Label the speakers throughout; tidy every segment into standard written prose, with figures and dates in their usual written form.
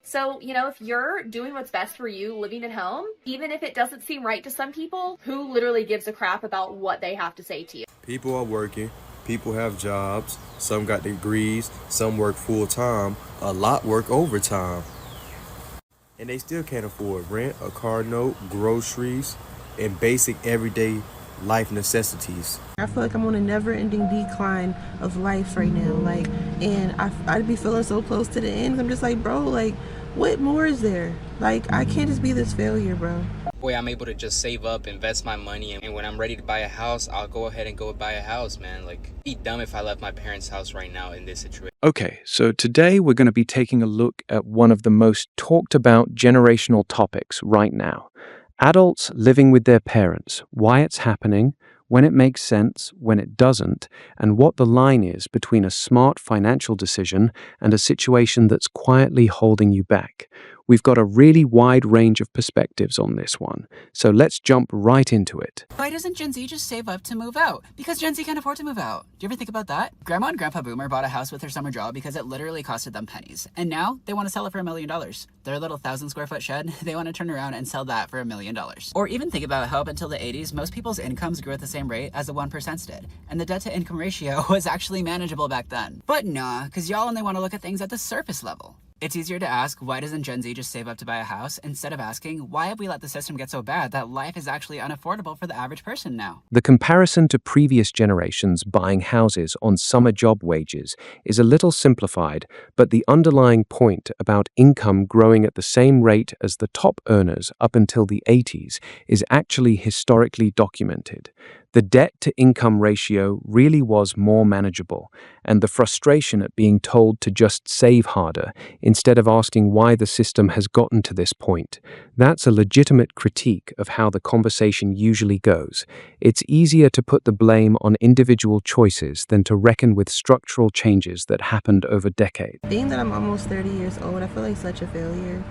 Speaker 1: So, if you're doing what's best for you living at home, even if it doesn't seem right to some people, who literally gives a crap about what they have to say to you?
Speaker 2: People are working, people have jobs, some got degrees, some work full time, a lot work overtime. And they still can't afford rent, a car note, groceries, and basic everyday life necessities.
Speaker 3: I feel like I'm on a never-ending decline of life right now. I'd be feeling so close to the end. I'm just like, bro, like, what more is there? Like, I can't just be this failure, bro.
Speaker 4: Way I'm able to just save up, invest my money, and when I'm ready to buy a house, I'll go ahead and go buy a house, man. Like, it'd be dumb if I left my parents' house right now in this situation.
Speaker 5: Okay, so today we're going to be taking a look at one of the most talked about generational topics right now. Adults living with their parents, why it's happening, when it makes sense, when it doesn't, and what the line is between a smart financial decision and a situation that's quietly holding you back. We've got a really wide range of perspectives on this one, so let's jump right into it.
Speaker 6: Why doesn't Gen Z just save up to move out? Because Gen Z can't afford to move out. Do you ever think about that? Grandma and Grandpa Boomer bought a house with their summer job because it literally costed them pennies. And now they want to sell it for $1 million. Their little 1,000-square-foot shed, they want to turn around and sell that for $1 million. Or even think about how up until the 80s, most people's incomes grew at the same rate as the 1% did. And the debt-to-income ratio was actually manageable back then. But nah, because y'all only want to look at things at the surface level. It's easier to ask, why doesn't Gen Z just save up to buy a house, instead of asking, why have we let the system get so bad that life is actually unaffordable for the average person now?
Speaker 5: The comparison to previous generations buying houses on summer job wages is a little simplified, but the underlying point about income growing at the same rate as the top earners up until the 80s is actually historically documented. The debt-to-income ratio really was more manageable, and the frustration at being told to just save harder instead of asking why the system has gotten to this point. That's a legitimate critique of how the conversation usually goes. It's easier to put the blame on individual choices than to reckon with structural changes that happened over decades.
Speaker 3: Being that I'm almost 30 years old, I feel like such a failure.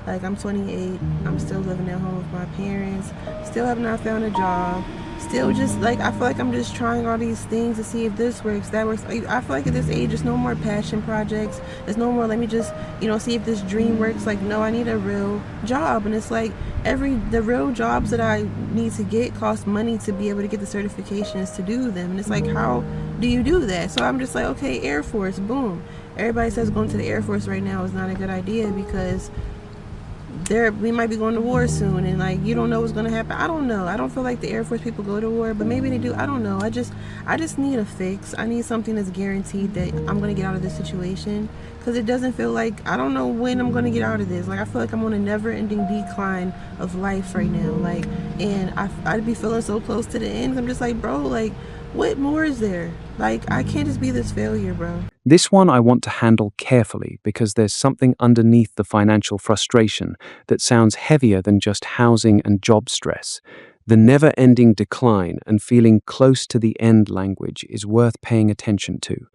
Speaker 3: Like, I'm 28, I'm still living at home with my parents, still have not found a job, still just, like, I feel like I'm just trying all these things to see if this works, that works. I feel like at this age, there's no more passion projects, there's no more, let me just, see if this dream works. Like, no, I need a real job. And it's like, the real jobs that I need to get cost money to be able to get the certifications to do them. And it's like, how do you do that? So I'm just like, okay, Air Force, boom. Everybody says going to the Air Force right now is not a good idea because we might be going to war soon, and like, you don't know what's going to happen. I don't know. I don't feel like the Air Force people go to war, but maybe they do. I don't know. I just need a fix. I need something that's guaranteed that I'm going to get out of this situation, because it doesn't feel like, I don't know when I'm going to get out of this. Like, I feel like I'm on a never-ending decline of life right now. Like, and I'd be feeling so close to the end. I'm just like, bro, like, what more is there? Like, I can't just be this failure, bro.
Speaker 5: This one I want to handle carefully because there's something underneath the financial frustration that sounds heavier than just housing and job stress. The never-ending decline and feeling close to the end language is worth paying attention to.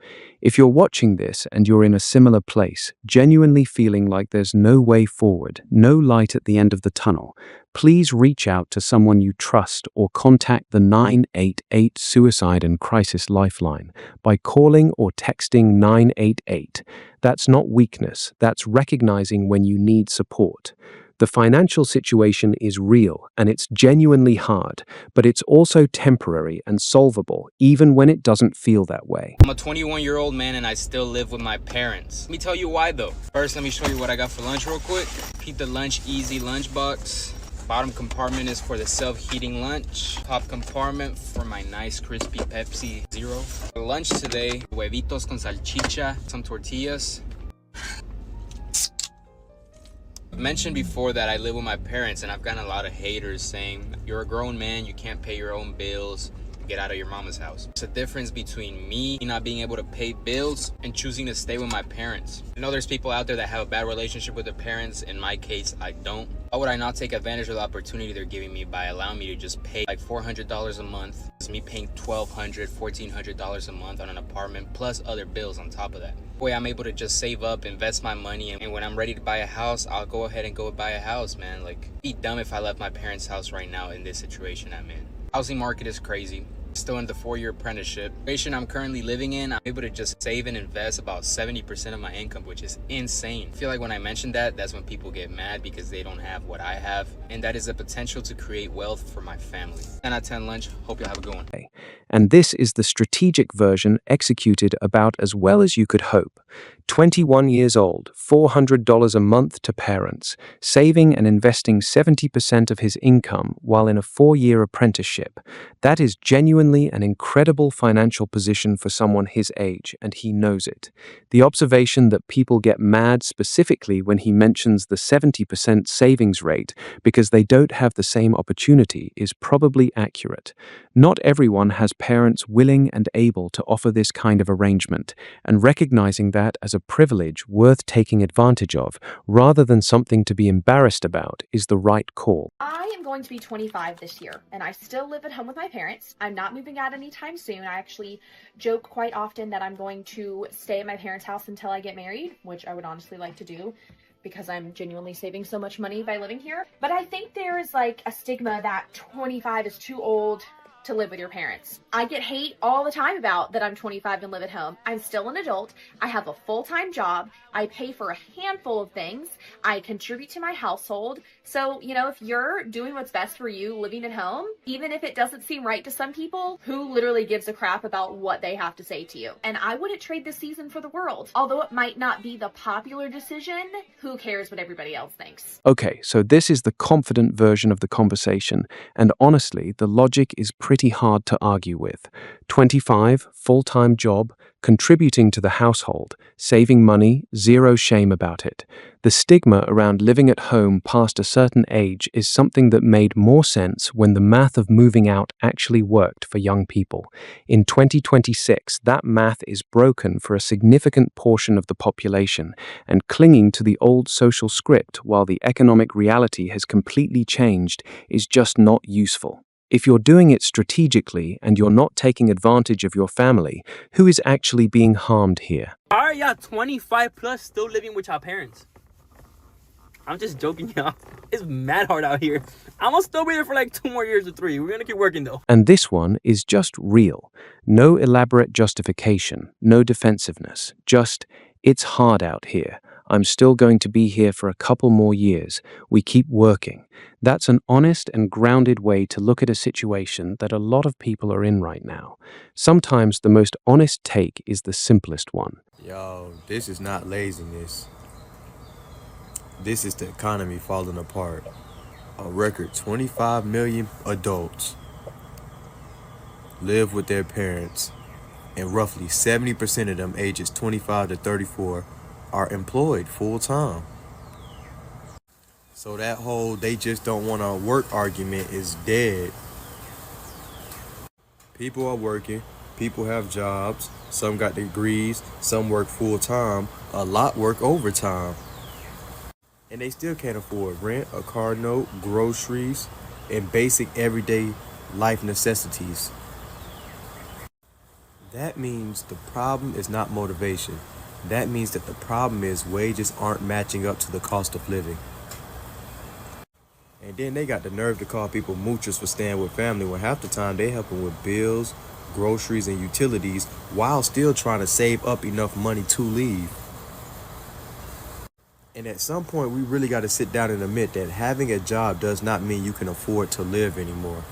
Speaker 5: If you're watching this and you're in a similar place, genuinely feeling like there's no way forward, no light at the end of the tunnel, please reach out to someone you trust or contact the 988 Suicide and Crisis Lifeline by calling or texting 988. That's not weakness, that's recognizing when you need support. The financial situation is real and it's genuinely hard, but it's also temporary and solvable, even when it doesn't feel that way.
Speaker 4: I'm a 21-year-old man and I still live with my parents. Let me tell you why though. First, let me show you what I got for lunch real quick. Keep the Lunch Easy lunchbox. Bottom compartment is for the self-heating lunch. Top compartment for my nice crispy Pepsi Zero. For lunch today, huevitos con salchicha, some tortillas. I mentioned before that I live with my parents, and I've gotten a lot of haters saying, you're a grown man, you can't pay your own bills, get out of your mama's house. It's a difference between me not being able to pay bills and choosing to stay with my parents. I know there's people out there that have a bad relationship with their parents. In my case, I don't. Why would I not take advantage of the opportunity they're giving me by allowing me to just pay like $400 a month? It's me paying $1,200, $1,400 a month on an apartment, plus other bills on top of that. Way I'm able to just save up, invest my money, and when I'm ready to buy a house, I'll go ahead and go buy a house, man. Like, it'd be dumb if I left my parents' house right now in this situation I'm in. Housing market is crazy. Still in the 4-year apprenticeship. The situation I'm currently living in, I'm able to just save and invest about 70% of my income, which is insane. I feel like when I mention that, that's when people get mad because they don't have what I have. And that is the potential to create wealth for my family. 10 out of 10 lunch. Hope you'll have a good one.
Speaker 5: And this is the strategic version executed about as well as you could hope. 21 years old, $400 a month to parents, saving and investing 70% of his income while in a 4-year apprenticeship. That is genuinely an incredible financial position for someone his age, and he knows it. The observation that people get mad specifically when he mentions the 70% savings rate because they don't have the same opportunity is probably accurate. Not everyone has parents willing and able to offer this kind of arrangement, and recognizing that as a privilege worth taking advantage of, rather than something to be embarrassed about, is the right call.
Speaker 1: I am going to be 25 this year, and I still live at home with my parents. I'm not moving out anytime soon. I actually joke quite often that I'm going to stay at my parents' house until I get married, which I would honestly like to do, because I'm genuinely saving so much money by living here. But I think there's like a stigma that 25 is too old to live with your parents. I get hate all the time about that I'm 25 and live at home. I'm still an adult. I have a full-time job. I pay for a handful of things. I contribute to my household. So, if you're doing what's best for you living at home, even if it doesn't seem right to some people, who literally gives a crap about what they have to say to you? And I wouldn't trade this season for the world. Although it might not be the popular decision, who cares what everybody else thinks?
Speaker 5: Okay, so this is the confident version of the conversation, and honestly, the logic is pretty hard to argue with. 25, full-time job, contributing to the household, saving money, zero shame about it. The stigma around living at home past a certain age is something that made more sense when the math of moving out actually worked for young people. In 2026, that math is broken for a significant portion of the population, and clinging to the old social script while the economic reality has completely changed is just not useful. If you're doing it strategically and you're not taking advantage of your family, who is actually being harmed here?
Speaker 7: Why are y'all 25 plus still living with y'all parents? I'm just joking, y'all. It's mad hard out here. I'm gonna still be here for like 2 more years or 3. We're gonna keep working though.
Speaker 5: And this one is just real. No elaborate justification, no defensiveness. Just, it's hard out here. I'm still going to be here for a couple more years. We keep working. That's an honest and grounded way to look at a situation that a lot of people are in right now. Sometimes the most honest take is the simplest one.
Speaker 2: Yo, this is not laziness. This is the economy falling apart. A record 25 million adults live with their parents, and roughly 70% of them ages 25 to 34 are employed full-time. So that whole they just don't want to work argument is dead. People are working, people have jobs, some got degrees, some work full-time, a lot work overtime. And they still can't afford rent, a car note, groceries, and basic everyday life necessities. That means the problem is not motivation. That means that the problem is wages aren't matching up to the cost of living. And then they got the nerve to call people moochers for staying with family when half the time they helping with bills, groceries, and utilities while still trying to save up enough money to leave. And at some point, we really got to sit down and admit that having a job does not mean you can afford to live anymore.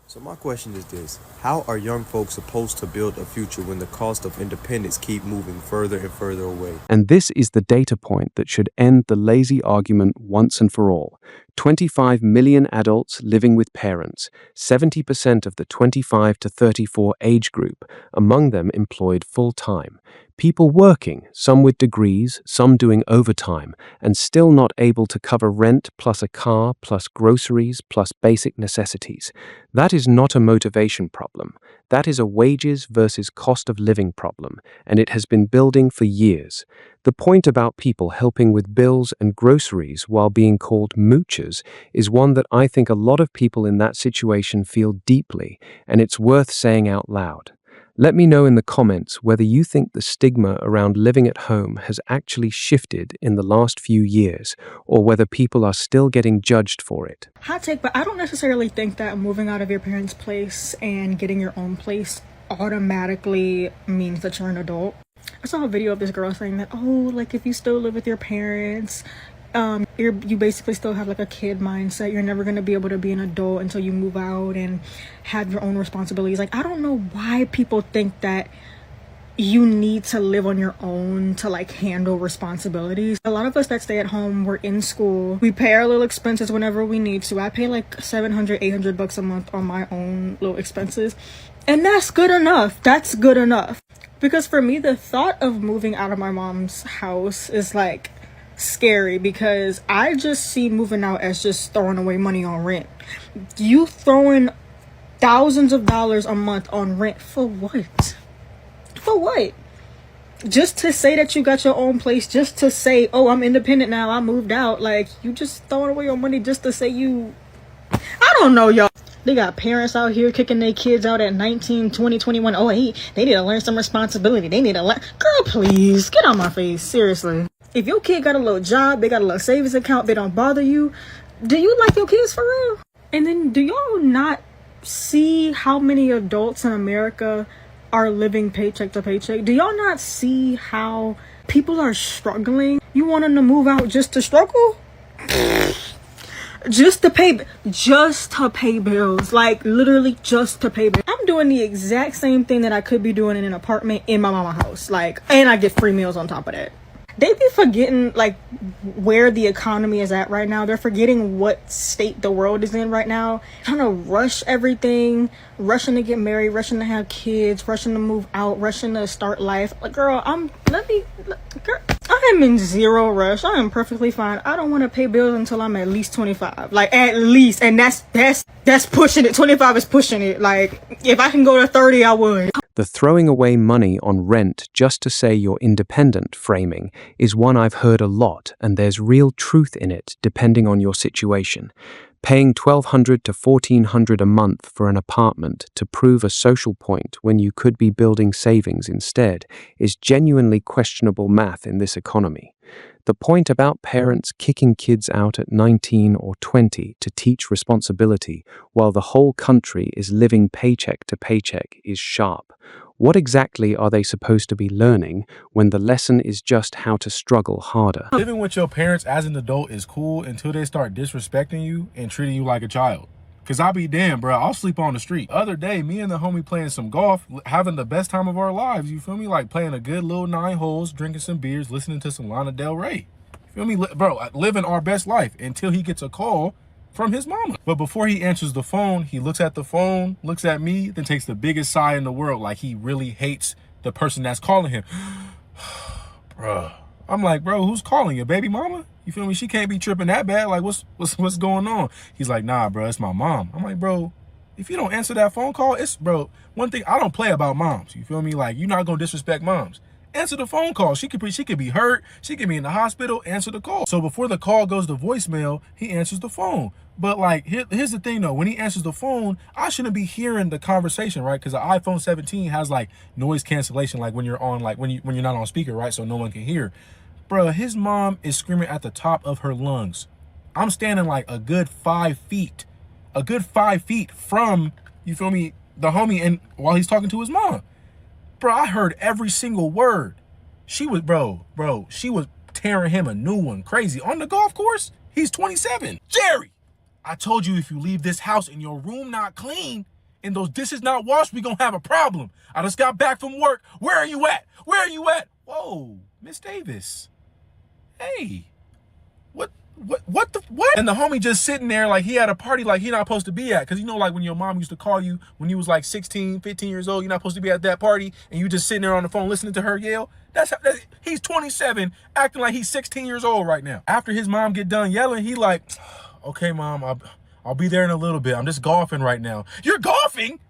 Speaker 2: So my question is this: how are young folks supposed to build a future when the cost of independence keep moving further and further away?
Speaker 5: And this is the data point that should end the lazy argument once and for all. 25 million adults living with parents, 70% of the 25 to 34 age group, among them employed full-time. People working, some with degrees, some doing overtime, and still not able to cover rent plus a car plus groceries plus basic necessities. That is not a motivation problem. That is a wages versus cost of living problem, and it has been building for years. The point about people helping with bills and groceries while being called moochers is one that I think a lot of people in that situation feel deeply, and it's worth saying out loud. Let me know in the comments whether you think the stigma around living at home has actually shifted in the last few years, or whether people are still getting judged for it.
Speaker 8: Hot take, but I don't necessarily think that moving out of your parents' place and getting your own place automatically means that you're an adult. I saw a video of this girl saying that, oh, like if you still live with your parents, you basically still have like a kid mindset. You're never going to be able to be an adult until you move out and have your own responsibilities. Like, I don't know why people think that you need to live on your own to like handle responsibilities. A lot of us that stay at home, we're in school, we pay our little expenses whenever we need to. I pay like $700-800 a month on my own little expenses, and that's good enough. That's good enough. Because for me, the thought of moving out of my mom's house is like scary, because I just see moving out as just throwing away money on rent. You throwing thousands of dollars a month on rent for what? For what? Just to say that you got your own place, just to say, oh, I'm independent now, I moved out. Like, you just throwing away your money just to say you... I don't know, y'all. They got parents out here kicking their kids out at 19, 20, 21. Oh, they need to learn some responsibility. They need to learn... Girl, please, get out my face. Seriously. If your kid got a little job, they got a little savings account, they don't bother you, do you like your kids for real? And then do y'all not see how many adults in America are living paycheck to paycheck? Do y'all not see how people are struggling? You want them to move out just to struggle? just to pay bills. Like, literally just to pay bills. I'm doing the exact same thing that I could be doing in an apartment in my mama's house. Like, and I get free meals on top of that. They be forgetting like where the economy is at right now. They're forgetting what state the world is in right now. Trying to rush everything, rushing to get married, rushing to have kids, rushing to move out, rushing to start life. Like, girl, I am in zero rush. I am perfectly fine. I don't want to pay bills until I'm at least 25. Like, at least, and that's pushing it. 25 is pushing it. Like, if I can go to 30, I would.
Speaker 5: The throwing away money on rent just to say you're independent framing is one I've heard a lot, and there's real truth in it depending on your situation. Paying $1,200 to $1,400 a month for an apartment to prove a social point when you could be building savings instead is genuinely questionable math in this economy. The point about parents kicking kids out at 19 or 20 to teach responsibility while the whole country is living paycheck to paycheck is sharp. What exactly are they supposed to be learning when the lesson is just how to struggle harder?
Speaker 9: Living with your parents as an adult is cool until they start disrespecting you and treating you like a child. Cause I'll be damned, bro. I'll sleep on the street. Other day, me and the homie playing some golf, having the best time of our lives. You feel me? Like playing a good little 9 holes, drinking some beers, listening to some Lana Del Rey. You feel me? Bro, living our best life until he gets a call from his mama. But before he answers the phone, he looks at the phone, looks at me, then takes the biggest sigh in the world. Like he really hates the person that's calling him. Bro, I'm like, bro, who's calling you? Baby mama? You feel me? She can't be tripping that bad. Like, what's going on? He's like, nah, bro, it's my mom. I'm like, bro, if you don't answer that phone call, bro, one thing, I don't play about moms. You feel me? Like, you're not going to disrespect moms. Answer the phone call. She could be hurt. She could be in the hospital. Answer the call. So before the call goes to voicemail, he answers the phone. But like, here's the thing though. When he answers the phone, I shouldn't be hearing the conversation, right? Because the iPhone 17 has like noise cancellation, like when you're on, like when you're not on speaker, right? So no one can hear. Bro, his mom is screaming at the top of her lungs. I'm standing like a good 5 feet from, you feel me, the homie, and while he's talking to his mom. Bro, I heard every single word. She was tearing him a new one. Crazy. On the golf course, he's 27. Jerry, I told you if you leave this house and your room not clean and those dishes not washed, we gonna have a problem. I just got back from work. Where are you at? Where are you at? Whoa, Miss Davis. Hey, what? And the homie just sitting there like he had a party like he not supposed to be at. Cause you know, like when your mom used to call you when you was like 16, 15 years old, you're not supposed to be at that party and you just sitting there on the phone listening to her yell. He's 27 acting like he's 16 years old right now. After his mom get done yelling, he like, okay, mom, I'll be there in a little bit. I'm just golfing right now. You're golfing?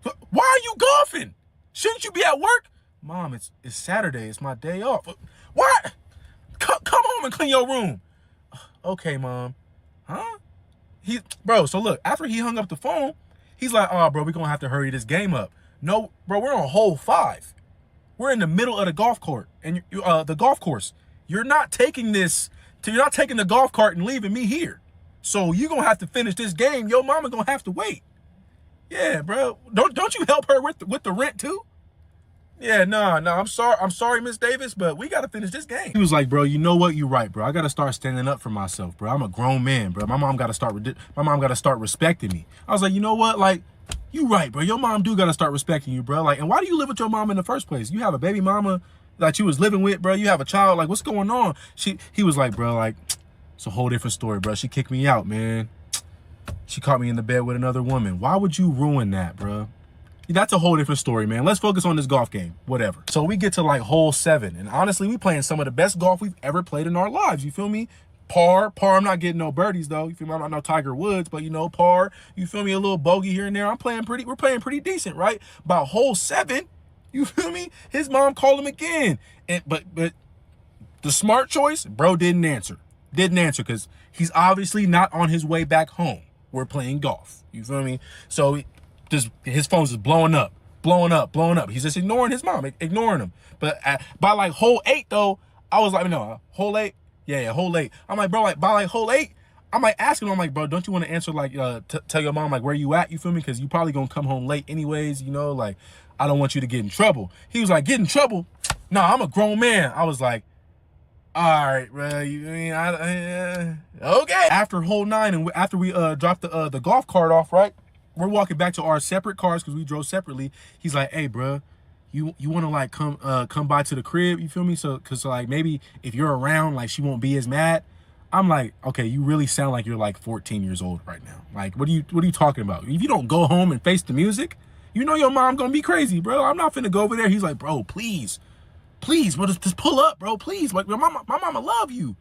Speaker 9: Why are you golfing? Shouldn't you be at work? Mom, it's Saturday. It's my day off. What? Come home and clean your room. Okay, mom. Huh? So look, after he hung up the phone, he's like, oh, bro, we're going to have to hurry this game up. No, bro, we're on hole 5. We're in the middle of the golf court and the golf course. You're not taking the golf cart and leaving me here. So you're gonna have to finish this game. Your mama gonna have to wait. Yeah, bro. Don't you help her with the rent too? Yeah, no. I'm sorry, Miss Davis, but we gotta finish this game. He was like, bro, you know what? You're right, bro. I gotta start standing up for myself, bro. I'm a grown man, bro. My mom gotta start respecting me. I was like, you know what? Like, you right, bro. Your mom do gotta start respecting you, bro. Like, and why do you live with your mom in the first place? You have a baby mama that you was living with, bro. You have a child. Like, what's going on? He was like, bro, like, it's a whole different story, bro. She kicked me out, man. She caught me in the bed with another woman. Why would you ruin that, bro? That's a whole different story, man. Let's focus on this golf game, whatever. So we get to like hole 7, and honestly, we playing some of the best golf we've ever played in our lives. You feel me? Par. I'm not getting no birdies though. You feel me? I'm not no Tiger Woods, but you know, par. You feel me? A little bogey here and there. We're playing pretty decent, right? About hole 7, you feel me? His mom called him again, and but the smart choice, bro, didn't answer because he's obviously not on his way back home. We're playing golf. You feel me? So his phone's just blowing up. He's just ignoring his mom, ignoring him. But by like hole 8 though, I was like, no, hole 8? Yeah, hole 8. I'm like, bro, like by like hole 8, I'm like asking him, I'm like, bro, don't you want to answer like, tell your mom like where you at, you feel me? Because you probably gonna come home late anyways, you know, like, I don't want you to get in trouble. He was like, get in trouble? Nah, I'm a grown man. I was like, all right, bro, okay. After hole 9 and after we dropped the golf cart off, right? We're walking back to our separate cars because we drove separately. He's like, hey, bro, you want to like come by to the crib, you feel me? So, cause like maybe if you're around, like she won't be as mad. I'm like, okay, you really sound like you're like 14 years old right now. Like, what are you talking about? If you don't go home and face the music, you know your mom gonna be crazy, bro. I'm not finna go over there. He's like, bro, please, bro, just pull up, bro, please. Like, my mama love you.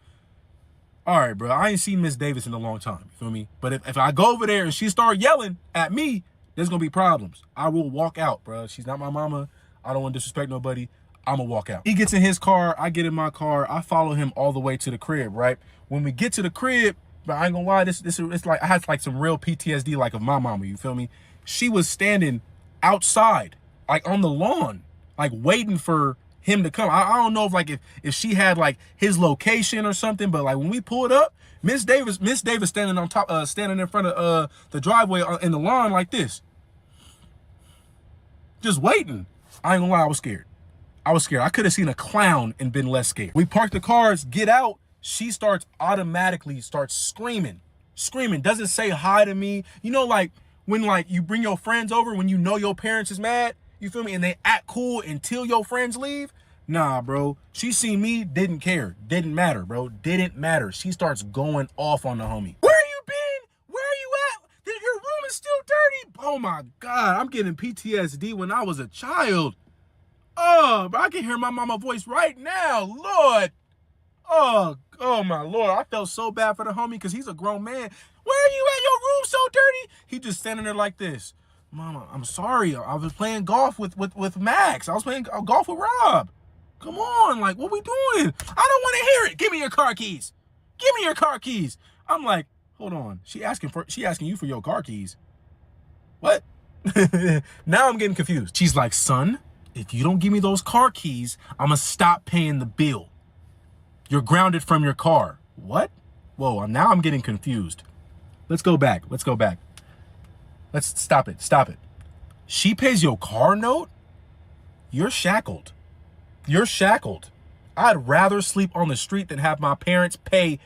Speaker 9: All right, bro, I ain't seen Miss Davis in a long time, you feel me? But if I go over there and she start yelling at me, there's gonna be problems. I will walk out, bro. She's not my mama. I don't want to disrespect nobody. I'm gonna walk out. He gets in his car, I get in my car, I follow him all the way to the crib, right? When we get to the crib, but I ain't gonna lie, it's like I had like some real PTSD like of my mama, you feel me? She was standing outside, like on the lawn, like waiting for him to come. I don't know if she had like his location or something, but like when we pulled up, Miss Davis standing on top, standing in front of the driveway in the lawn like this, just waiting. I ain't gonna lie, I was scared. I could have seen a clown and been less scared. We park the cars, get out. She automatically starts screaming, doesn't say hi to me. You know, like when like you bring your friends over when you know your parents is mad, you feel me? And they act cool until your friends leave. Nah, bro. She seen me, didn't care. Didn't matter, bro. Didn't matter. She starts going off on the homie. Where you been? Where you at? Your room is still dirty. Oh my God. I'm getting PTSD when I was a child. Oh, bro, I can hear my mama voice right now. Lord. Oh my Lord. I felt so bad for the homie because he's a grown man. Where are you at? Your room so dirty? He just standing there like this. Mama, I'm sorry. I was playing golf with Max. I was playing golf with Rob. Come on, like, what we doing? I don't want to hear it. Give me your car keys. Give me your car keys. I'm like, hold on. She asking you for your car keys. What? Now I'm getting confused. She's like, son, if you don't give me those car keys, I'm gonna stop paying the bill. You're grounded from your car. What? Whoa, now I'm getting confused. Let's go back. Let's stop it. She pays your car note? You're shackled. I'd rather sleep on the street than have my parents pay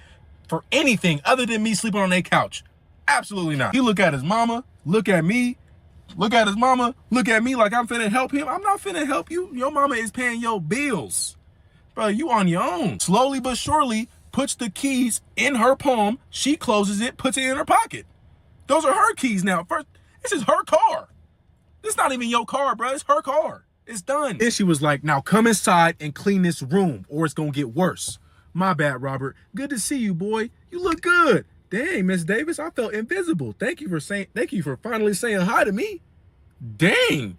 Speaker 9: for anything other than me sleeping on their couch. Absolutely not. He look at his mama, look at me, look at his mama, look at me like I'm finna help him. I'm not finna help you. Your mama is paying your bills. Bro, you on your own. Slowly but surely puts the keys in her palm. She closes it, puts it in her pocket. Those are her keys now. First, this is her car. This not even your car, bro. It's her car. It's done. Then she was like, now come inside and clean this room or it's gonna get worse. My bad, Robert. Good to see you, boy. You look good. Dang, Miss Davis, I felt invisible. Thank you for finally saying hi to me. Dang.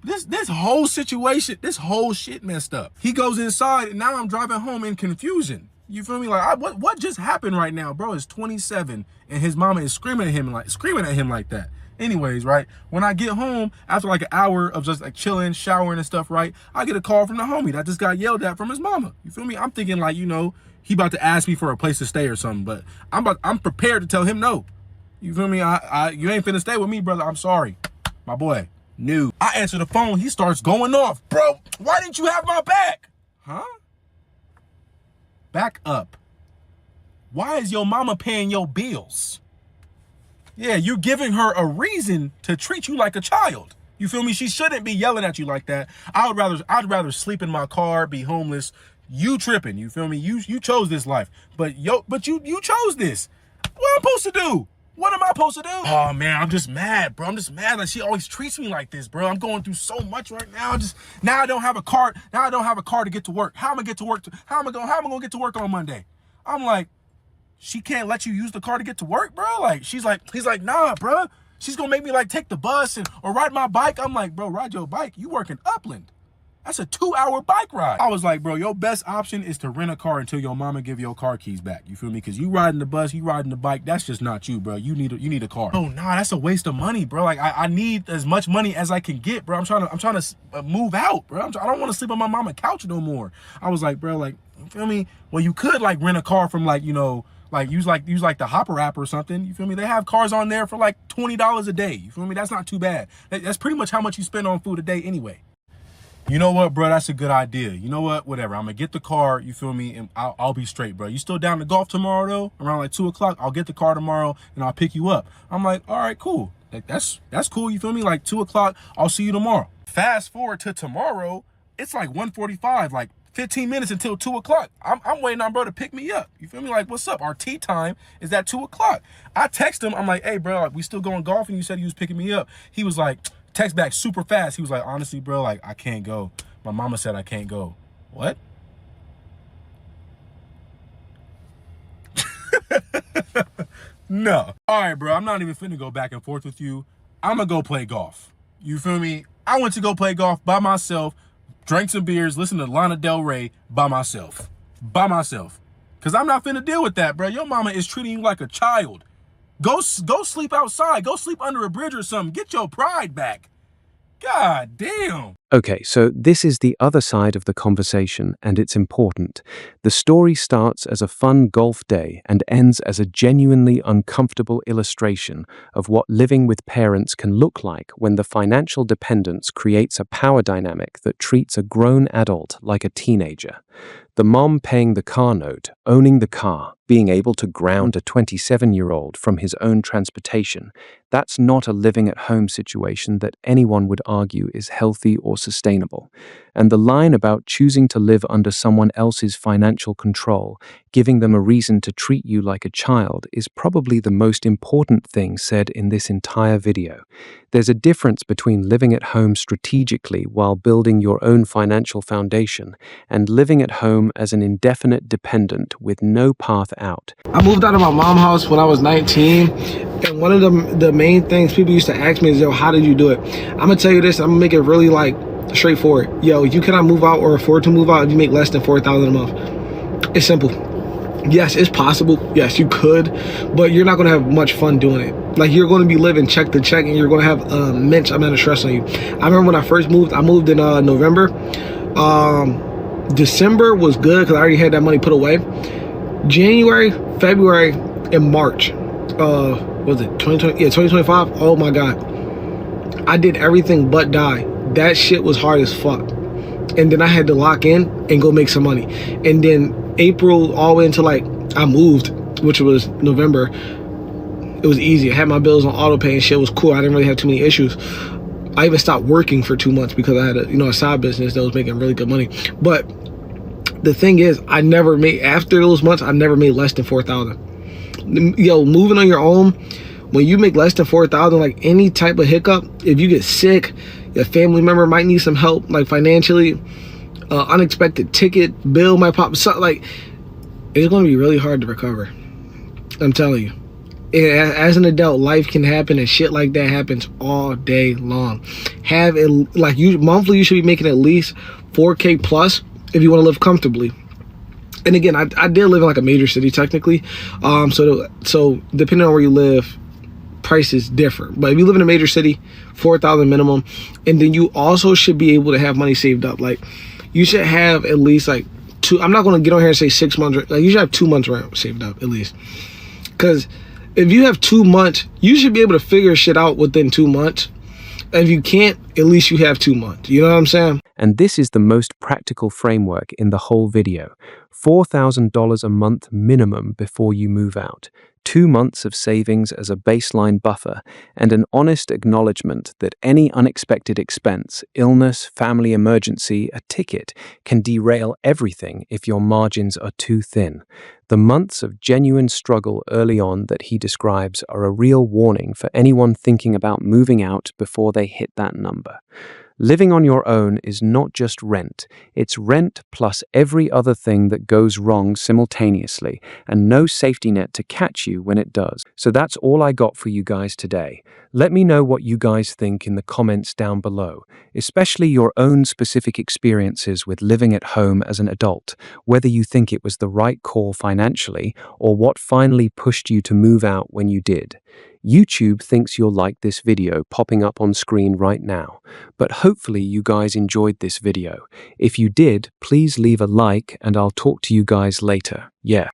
Speaker 9: This whole situation, this whole shit messed up. He goes inside and now I'm driving home in confusion. You feel me? Like, what just happened right now? Bro is 27 and his mama is screaming at him like that. Anyways, right, when I get home after like an hour of just like chilling, showering and stuff, right, I get a call from the homie that just got yelled at from his mama. You feel me? I'm thinking like, you know, he about to ask me for a place to stay or something, but I'm prepared to tell him no. You feel me? You ain't finna stay with me, brother. I'm sorry, my boy. No. I answer the phone. He starts going off. Bro, why didn't you have my back? Huh? Back up. Why is your mama paying your bills? Yeah, you're giving her a reason to treat you like a child. You feel me? She shouldn't be yelling at you like that. I'd rather sleep in my car, be homeless. You tripping, you feel me? You chose this life. But you chose this. What am I supposed to do? What am I supposed to do? Oh man, I'm just mad, bro. I'm just mad that she always treats me like this, bro. I'm going through so much right now. Now I don't have a car. Now I don't have a car to get to work. How am I get to work? How am I gonna get to work on Monday? I'm like, she can't let you use the car to get to work, bro. Like he's like, nah, bro. She's gonna make me like take the bus or ride my bike. I'm like, bro, ride your bike. You work in Upland. That's a 2-hour bike ride. I was like, bro, your best option is to rent a car until your mama give your car keys back. You feel me? Because you riding the bus, you riding the bike, that's just not you, bro. You need a car. Oh, nah, that's a waste of money, bro. Like I need as much money as I can get, bro. I'm trying to move out, bro. I don't want to sleep on my mama's couch no more. I was like, bro, like, you feel me? Well, you could like rent a car from like, you know, like use like the Hopper app or something. You feel me? They have cars on there for like $20 a day. You feel me? That's not too bad. That's pretty much how much you spend on food a day anyway. You know what, bro? That's a good idea. You know what? Whatever. I'm gonna get the car. You feel me? And I'll be straight, bro. You still down to golf tomorrow though? Around like 2 o'clock. I'll get the car tomorrow and I'll pick you up. I'm like, all right, cool. Like that's cool. You feel me? Like 2 o'clock. I'll see you tomorrow. Fast forward to tomorrow. It's like 1:45. Like 15 minutes until 2 o'clock. I'm waiting on bro to pick me up. You feel me? Like, what's up? Our tea time is at 2 o'clock. I text him. I'm like, hey, bro, like, we still going golfing? You said you was picking me up. He was like, text back super fast. He was like, honestly, bro, like, I can't go. My mama said I can't go. What? No. All right, bro, I'm not even finna go back and forth with you. I'm gonna go play golf. You feel me? I went to go play golf by myself, drank some beers, listened to Lana Del Rey by myself. By myself. Because I'm not finna deal with that, bro. Your mama is treating you like a child. Go sleep outside. Go sleep under a bridge or something. Get your pride back. God damn.
Speaker 5: Okay, so this is the other side of the conversation, and it's important. The story starts as a fun golf day and ends as a genuinely uncomfortable illustration of what living with parents can look like when the financial dependence creates a power dynamic that treats a grown adult like a teenager. The mom paying the car note, owning the car, being able to ground a 27-year-old from his own transportation, that's not a living-at-home situation that anyone would argue is healthy or sustainable. And the line about choosing to live under someone else's financial control, giving them a reason to treat you like a child, is probably the most important thing said in this entire video. There's a difference between living at home strategically while building your own financial foundation and living at home as an indefinite dependent with no path out.
Speaker 10: I moved out of my mom's house when I was 19, and one of the main things people used to ask me is, yo, how did you do it? I'm gonna tell you this, I'm gonna make it really like straightforward. Yo, you cannot move out or afford to move out if you make less than $4,000 a month. It's simple. Yes, it's possible. Yes, you could, but you're not gonna have much fun doing it. Like, you're gonna be living check to check, and you're gonna have an immense amount of stress on you. I remember when I first moved, I moved in November. December was good because I already had that money put away. January, February, and March, was it 2020? Yeah, 2025. Oh my God, I did everything but die. That shit was hard as fuck. And then I had to lock in and go make some money. And then April all the way until like I moved, which was November, it was easy. I had my bills on auto pay and shit was cool. I didn't really have too many issues. I even stopped working for 2 months because I had a side business that was making really good money. But the thing is, I never made, after those months, I never made less than 4,000. Yo, moving on your own, when you make less than 4,000, like any type of hiccup, if you get sick, your family member might need some help, like financially, unexpected ticket bill might pop, something like, it's going to be really hard to recover. I'm telling you. As an adult, life can happen, and shit like that happens all day long. Monthly, you should be making at least 4K plus if you want to live comfortably. And again, I did live in like a major city technically, so depending on where you live, prices differ. But if you live in a major city, $4,000 minimum, and then you also should be able to have money saved up. Like, you should have at least like I'm not going to get on here and say 6 months, like you should have 2 months rent saved up at least. Because if you have 2 months, you should be able to figure shit out within 2 months. If you can't, at least you have 2 months. You know what I'm saying?
Speaker 5: And this is the most practical framework in the whole video. $4,000 a month minimum before you move out. 2 months of savings as a baseline buffer, and an honest acknowledgement that any unexpected expense, illness, family emergency, a ticket, can derail everything if your margins are too thin. The months of genuine struggle early on that he describes are a real warning for anyone thinking about moving out before they hit that number. Living on your own is not just rent, it's rent plus every other thing that goes wrong simultaneously, and no safety net to catch you when it does. So that's all I got for you guys today. Let me know what you guys think in the comments down below, especially your own specific experiences with living at home as an adult, whether you think it was the right call financially, or what finally pushed you to move out when you did. YouTube thinks you'll like this video popping up on screen right now, but hopefully you guys enjoyed this video. If you did, please leave a like and I'll talk to you guys later. Yeah.